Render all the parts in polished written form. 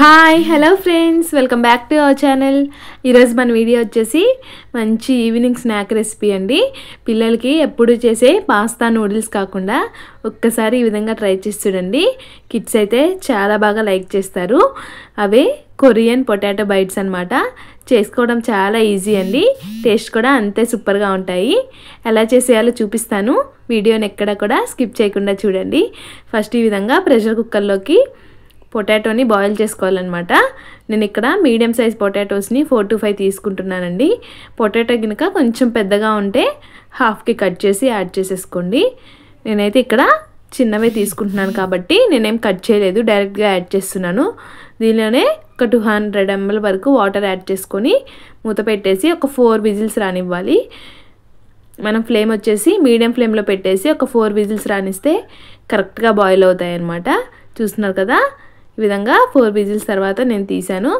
Hi hello friends, welcome back to our channel. ఈరోజు మన video వచ్చేసి మంచి ఈవినింగ్ స్నాక్ రెసిపీ అండి. పిల్లలకి ఎప్పుడు చేసే పాస్తా నూడిల్స్ కాకుండా ఒక్కసారి ఈ విధంగా ట్రై చేసి చూడండి. కిడ్స్ అయితే చాలా బాగా లైక్ చేస్తారు. అవే కొరియన్ పొటాటో బైట్స్ అన్నమాట. చేసుకోవడం చాలా ఈజీ అండి, టేస్ట్ కూడా అంతే సూపర్గా ఉంటాయి. ఎలా చేసేయాలో చూపిస్తాను, వీడియోని ఎక్కడ కూడా స్కిప్ చేయకుండా చూడండి. ఫస్ట్ ఈ విధంగా ప్రెషర్ కుక్కర్లోకి పొటాటోని బాయిల్ చేసుకోవాలన్నమాట. నేను ఇక్కడ మీడియం సైజ్ పొటాటోస్ని 4 to 5 తీసుకుంటున్నానండి. పొటాటో కనుక కొంచెం పెద్దగా ఉంటే హాఫ్కి కట్ చేసి యాడ్ చేసేసుకోండి. నేనైతే ఇక్కడ చిన్నవే తీసుకుంటున్నాను కాబట్టి నేనేం కట్ చేయలేదు, డైరెక్ట్గా యాడ్ చేస్తున్నాను. దీనిలోనే ఒక 200 ml వరకు వాటర్ యాడ్ చేసుకొని మూత పెట్టేసి ఒక 4 విజిల్స్ రానివ్వాలి. మనం ఫ్లేమ్ వచ్చేసి మీడియం ఫ్లేమ్లో పెట్టేసి ఒక 4 విజిల్స్ రానిస్తే కరెక్ట్గా బాయిల్ అవుతాయి అన్నమాట. చూస్తున్నారు కదా, ఈ విధంగా 4 విజిల్స్ తర్వాత నేను తీసాను.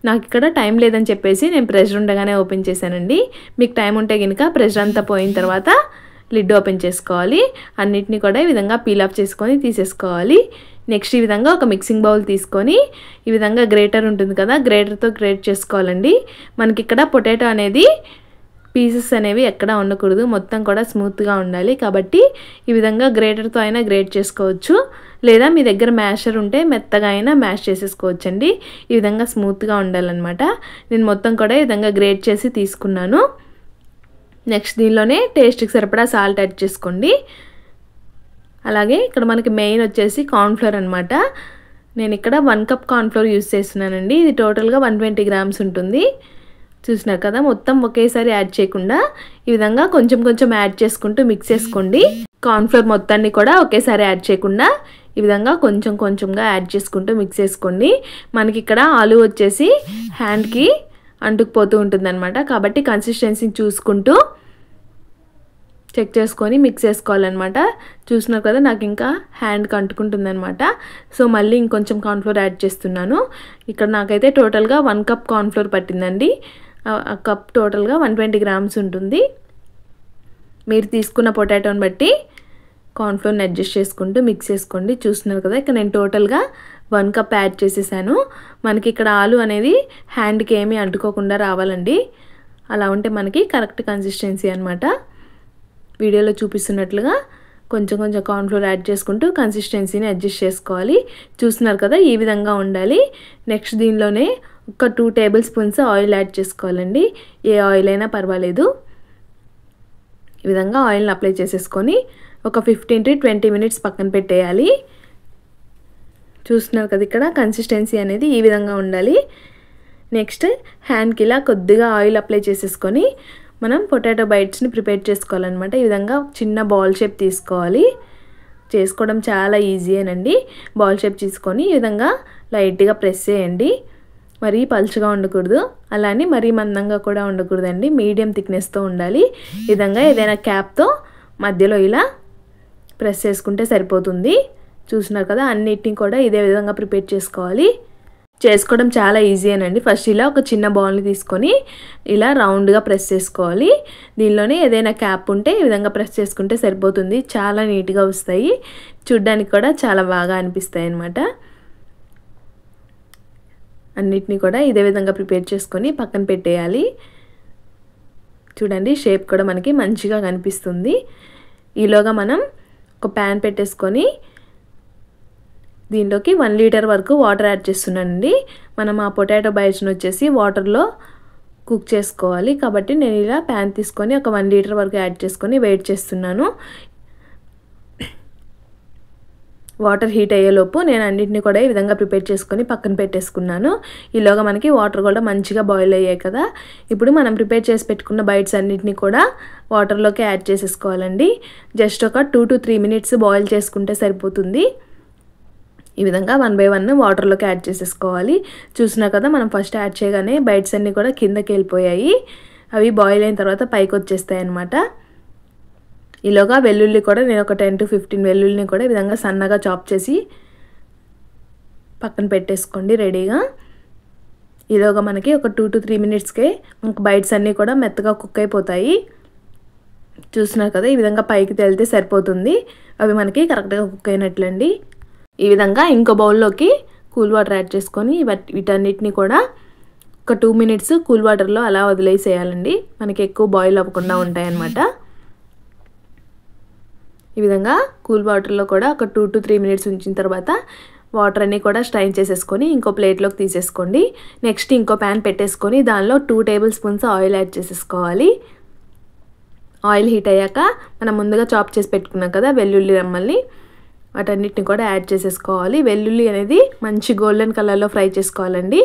నాకు ఇక్కడ టైం లేదని చెప్పేసి నేను ప్రెషర్ ఉండగానే ఓపెన్ చేశానండి. మీకు టైం ఉంటే కనుక ప్రెషర్ అంతా పోయిన తర్వాత లిడ్ ఓపెన్ చేసుకోవాలి. అన్నిటినీ కూడా ఈ విధంగా పీల్ ఆఫ్ చేసుకొని తీసేసుకోవాలి. నెక్స్ట్ ఈ విధంగా ఒక మిక్సింగ్ బౌల్ తీసుకొని ఈ విధంగా గ్రేటర్ ఉంటుంది కదా, గ్రేటర్తో గ్రేట్ చేసుకోవాలండి. మనకి ఇక్కడ పొటాటో అనేది పీసెస్ అనేవి ఎక్కడా ఉండకూడదు, మొత్తం కూడా స్మూత్గా ఉండాలి. కాబట్టి ఈ విధంగా గ్రేటర్తో అయినా గ్రేట్ చేసుకోవచ్చు, లేదా మీ దగ్గర మ్యాషర్ ఉంటే మెత్తగా అయినా మ్యాష్ చేసేసుకోవచ్చండి. ఈ విధంగా స్మూత్గా ఉండాలన్నమాట. నేను మొత్తం కూడా ఈ విధంగా గ్రేట్ చేసి తీసుకున్నాను. నెక్స్ట్ దీనిలోనే టేస్ట్కి సరిపడా సాల్ట్ యాడ్ చేసుకోండి. అలాగే ఇక్కడ మనకి మెయిన్ వచ్చేసి కార్న్ఫ్లోర్ అనమాట. నేను ఇక్కడ 1 కప్ కార్న్ఫ్లోర్ యూస్ చేస్తున్నానండి. ఇది టోటల్గా 120 grams ఉంటుంది. చూసినారు కదా, మొత్తం ఒకేసారి యాడ్ చేయకుండా ఈ విధంగా కొంచెం కొంచెం యాడ్ చేసుకుంటూ మిక్స్ చేసుకోండి. కార్న్ఫ్లోర్ మొత్తాన్ని కూడా ఒకేసారి యాడ్ చేయకుండా ఈ విధంగా కొంచెం కొంచెంగా యాడ్ చేసుకుంటూ మిక్స్ చేసుకోండి. మనకి ఇక్కడ ఆలు వచ్చేసి హ్యాండ్కి అంటుకుపోతూ ఉంటుందన్నమాట. కాబట్టి కన్సిస్టెన్సీని చూసుకుంటూ చెక్ చేసుకొని మిక్స్ చేసుకోవాలన్నమాట. చూసినారు కదా, నాకు ఇంకా హ్యాండ్కి అంటుకుంటుందన్నమాట. సో మళ్ళీ ఇంకొంచెం కార్న్ఫ్లోర్ యాడ్ చేస్తున్నాను. ఇక్కడ నాకైతే టోటల్గా 1 కప్ కార్న్ఫ్లోర్ పట్టిందండి. ఆ కప్ టోటల్గా 120 grams ఉంటుంది. మీరు తీసుకున్న పొటాటోని బట్టి కార్న్ఫ్లోర్ని అడ్జస్ట్ చేసుకుంటూ మిక్స్ చేసుకోండి. చూస్తున్నారు కదా, ఇక్కడ నేను టోటల్గా 1 కప్ యాడ్ చేసేసాను. మనకి ఇక్కడ ఆలు అనేది హ్యాండ్కి ఏమీ అంటుకోకుండా రావాలండి. అలా ఉంటే మనకి కరెక్ట్ కన్సిస్టెన్సీ అనమాట. వీడియోలో చూపిస్తున్నట్లుగా కొంచెం కొంచెం కార్న్ఫ్లోర్ యాడ్ చేసుకుంటూ కన్సిస్టెన్సీని అడ్జస్ట్ చేసుకోవాలి. చూస్తున్నారు కదా, ఈ విధంగా ఉండాలి. నెక్స్ట్ దీనిలోనే ఒక 2 tablespoons ఆయిల్ యాడ్ చేసుకోవాలండి. ఏ ఆయిల్ అయినా పర్వాలేదు. ఈ విధంగా ఆయిల్ని అప్లై చేసేసుకొని ఒక 15 to 20 minutes పక్కన పెట్టేయాలి. చూస్తున్నారు కదా, ఇక్కడ కన్సిస్టెన్సీ అనేది ఈ విధంగా ఉండాలి. నెక్స్ట్ హ్యాండ్కి ఇలా కొద్దిగా ఆయిల్ అప్లై చేసేసుకొని మనం పొటాటో బైట్స్ని ప్రిపేర్ చేసుకోవాలన్నమాట. ఈ విధంగా చిన్న బాల్ షేప్ తీసుకోవాలి. చేసుకోవడం చాలా ఈజీయేనండి. బాల్ షేప్ తీసుకొని ఈ విధంగా లైట్గా ప్రెస్ చేయండి. మరీ పలుచగా ఉండకూడదు, అలానే మరీ మందంగా కూడా ఉండకూడదండి. మీడియం థిక్నెస్తో ఉండాలి. ఈ విధంగా ఏదైనా క్యాప్తో మధ్యలో ఇలా ప్రెస్ చేసుకుంటే సరిపోతుంది. చూసినారు కదా, అన్నిటిని కూడా ఇదే విధంగా ప్రిపేర్ చేసుకోవాలి. చేసుకోవడం చాలా ఈజీయేనండి. ఫస్ట్ ఇలా ఒక చిన్న బౌల్ని తీసుకొని ఇలా రౌండ్గా ప్రెస్ చేసుకోవాలి. దీనిలోనే ఏదైనా క్యాప్ ఉంటే ఈ విధంగా ప్రెస్ చేసుకుంటే సరిపోతుంది. చాలా నీట్గా వస్తాయి, చూడ్డానికి కూడా చాలా బాగా అనిపిస్తాయి అన్నమాట. అన్నిటినీ కూడా ఇదే విధంగా ప్రిపేర్ చేసుకొని పక్కన పెట్టేయాలి. చూడండి, షేప్ కూడా మనకి మంచిగా కనిపిస్తుంది. ఈలోగా మనం ఒక ప్యాన్ పెట్టేసుకొని దీనిలోకి 1 liter వరకు వాటర్ యాడ్ చేస్తున్నానండి. మనం ఆ పొటాటో బైట్స్ని వచ్చేసి వాటర్లో కుక్ చేసుకోవాలి. కాబట్టి నేను ఇలా ప్యాన్ తీసుకొని ఒక 1 liter వరకు యాడ్ చేసుకొని వెయిట్ చేస్తున్నాను. వాటర్ హీట్ అయ్యేలోపు నేను అన్నింటినీ కూడా ఈ విధంగా ప్రిపేర్ చేసుకొని పక్కన పెట్టేసుకున్నాను. ఈలోగా మనకి వాటర్ కూడా మంచిగా బాయిల్ అయ్యాయి కదా. ఇప్పుడు మనం ప్రిపేర్ చేసి పెట్టుకున్న బైట్స్ అన్నింటినీ కూడా వాటర్లోకి యాడ్ చేసేసుకోవాలండి. జస్ట్ ఒక 2 to 3 minutes బాయిల్ చేసుకుంటే సరిపోతుంది. ఈ విధంగా 1 by 1 వాటర్లోకి యాడ్ చేసేసుకోవాలి. చూసినా కదా, మనం ఫస్ట్ యాడ్ చేయగానే బైట్స్ అన్నీ కూడా కిందకి వెళ్ళిపోయాయి. అవి బాయిల్ అయిన తర్వాత పైకి వచ్చేస్తాయి అన్నమాట. ఈలోగా వెల్లుల్లి కూడా నేను ఒక 10 to 15 వెల్లుల్లిని కూడా ఈ విధంగా సన్నగా చాప్ చేసి పక్కన పెట్టేసుకోండి రెడీగా. ఈలోగా మనకి ఒక 2 to 3 minutesకే మనకు బైట్స్ అన్నీ కూడా మెత్తగా కుక్ అయిపోతాయి. చూస్తున్నారు కదా, ఈ విధంగా పైకి తేలితే సరిపోతుంది. అవి మనకి కరెక్ట్గా కుక్ అయినట్లండి. ఈ విధంగా ఇంకో బౌల్లోకి కూల్ వాటర్ యాడ్ చేసుకొని వీటన్నిటిని కూడా ఒక 2 మినిట్స్ కూల్ వాటర్లో అలా వదిలేసేయాలండి. మనకి ఎక్కువ బాయిల్ అవ్వకుండా ఉంటాయన్నమాట. ఈ విధంగా కూల్ వాటర్లో కూడా ఒక 2 to 3 మినిట్స్ ఉంచిన తర్వాత వాటర్ అన్నీ కూడా స్ట్రైన్ చేసేసుకొని ఇంకో ప్లేట్లోకి తీసేసుకోండి. నెక్స్ట్ ఇంకో ప్యాన్ పెట్టేసుకొని దానిలో 2 టేబుల్ స్పూన్స్ ఆయిల్ యాడ్ చేసేసుకోవాలి. ఆయిల్ హీట్ అయ్యాక మనం ముందుగా చాప్ చేసి పెట్టుకున్నాం కదా వెల్లుల్లి రెమ్మల్ని, వాటన్నిటిని కూడా యాడ్ చేసేసుకోవాలి. వెల్లుల్లి అనేది మంచి గోల్డెన్ కలర్లో ఫ్రై చేసుకోవాలండి.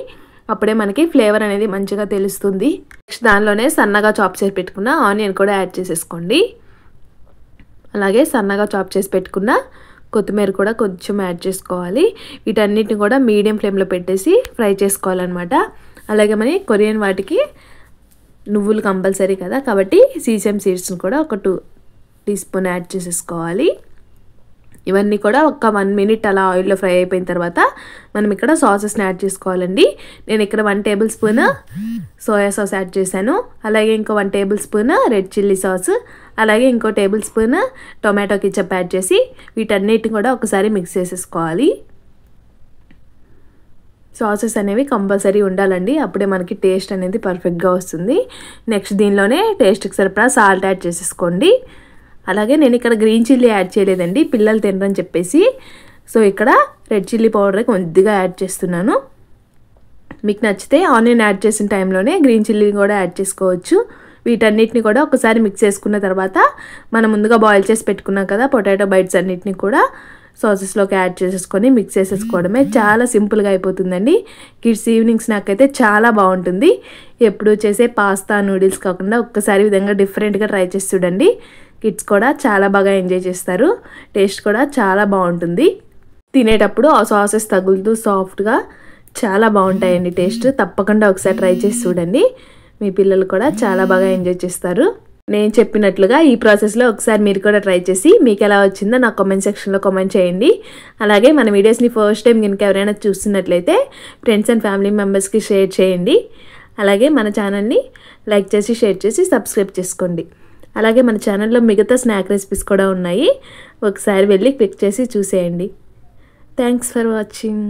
అప్పుడే మనకి ఫ్లేవర్ అనేది మంచిగా తెలుస్తుంది. నెక్స్ట్ దానిలోనే సన్నగా చాప్ చేసి పెట్టుకున్న ఆనియన్ కూడా యాడ్ చేసేసుకోండి. అలాగే సన్నగా చాప్ చేసి పెట్టుకున్న కొత్తిమీర కూడా కొంచెం యాడ్ చేసుకోవాలి. వీటన్నిటిని కూడా మీడియం ఫ్లేమ్లో పెట్టేసి ఫ్రై చేసుకోవాలన్నమాట. అలాగే మన కొరియన్ వాటికి నువ్వులు కంపల్సరీ కదా, కాబట్టి సీసమ్ సీడ్స్ని కూడా ఒక 2 టీ స్పూన్ యాడ్ చేసేసుకోవాలి. ఇవన్నీ కూడా ఒక 1 మినిట్ అలా ఆయిల్లో ఫ్రై అయిపోయిన తర్వాత మనం ఇక్కడ సాసెస్ని యాడ్ చేసుకోవాలండి. నేను ఇక్కడ 1 table spoon soya sauce add చేశాను. అలాగే ఇంకో 1 table spoon red chilli sauce, అలాగే ఇంకో table spoon tomato ketchup add చేసి వీటన్నిటిని కూడా ఒకసారి మిక్స్ చేసేసుకోవాలి. సాసెస్ అనేవి కంపల్సరీ ఉండాలండి, అప్పుడే మనకి టేస్ట్ అనేది పర్ఫెక్ట్గా వస్తుంది. నెక్స్ట్ దీనిలోనే టేస్ట్కి సరిపడా సాల్ట్ యాడ్ చేసేసుకోండి. అలాగే నేను ఇక్కడ గ్రీన్ చిల్లీ యాడ్ చేయలేదండి, పిల్లలు తినరని చెప్పేసి. సో ఇక్కడ రెడ్ చిల్లీ పౌడర్ కొద్దిగా యాడ్ చేస్తున్నాను. మీకు నచ్చితే ఆనియన్ యాడ్ చేసిన టైంలోనే గ్రీన్ చిల్లీ కూడా యాడ్ చేసుకోవచ్చు. వీటన్నిటిని కూడా ఒకసారి మిక్స్ చేసుకున్న తర్వాత మనం ముందుగా బాయిల్ చేసి పెట్టుకున్నాం కదా పొటాటో బైట్స్ అన్నిటిని కూడా సాసెస్లోకి యాడ్ చేసేసుకొని మిక్స్ చేసేసుకోవడమే. చాలా సింపుల్గా అయిపోతుందండి. కిడ్స్ ఈవినింగ్ స్నాక్ అయితే చాలా బాగుంటుంది. ఎప్పుడు చేసే పాస్తా నూడిల్స్ కాకుండా ఒక్కసారి విధంగా డిఫరెంట్గా ట్రై చేసి చూడండి. కిడ్స్ కూడా చాలా బాగా ఎంజాయ్ చేస్తారు. టేస్ట్ కూడా చాలా బాగుంటుంది. తినేటప్పుడు ఆ సాసెస్ తగులుతూ సాఫ్ట్గా చాలా బాగుంటాయండి టేస్ట్. తప్పకుండా ఒకసారి ట్రై చేసి చూడండి. మీ పిల్లలు కూడా చాలా బాగా ఎంజాయ్ చేస్తారు. నేను చెప్పినట్లుగా ఈ ప్రాసెస్లో ఒకసారి మీరు కూడా ట్రై చేసి మీకు ఎలా వచ్చిందో నా కామెంట్ సెక్షన్లో కామెంట్ చేయండి. అలాగే మన వీడియోస్ని ఫస్ట్ టైం కనుక ఎవరైనా చూస్తున్నట్లయితే ఫ్రెండ్స్ అండ్ ఫ్యామిలీ మెంబర్స్కి షేర్ చేయండి. అలాగే మన ఛానల్ని లైక్ చేసి షేర్ చేసి సబ్స్క్రైబ్ చేసుకోండి. అలాగే మన ఛానల్లో మిగతా స్నాక్ రెసిపీస్ కూడా ఉన్నాయి, ఒకసారి వెళ్ళి క్లిక్ చేసి చూసేయండి. Thanks for watching.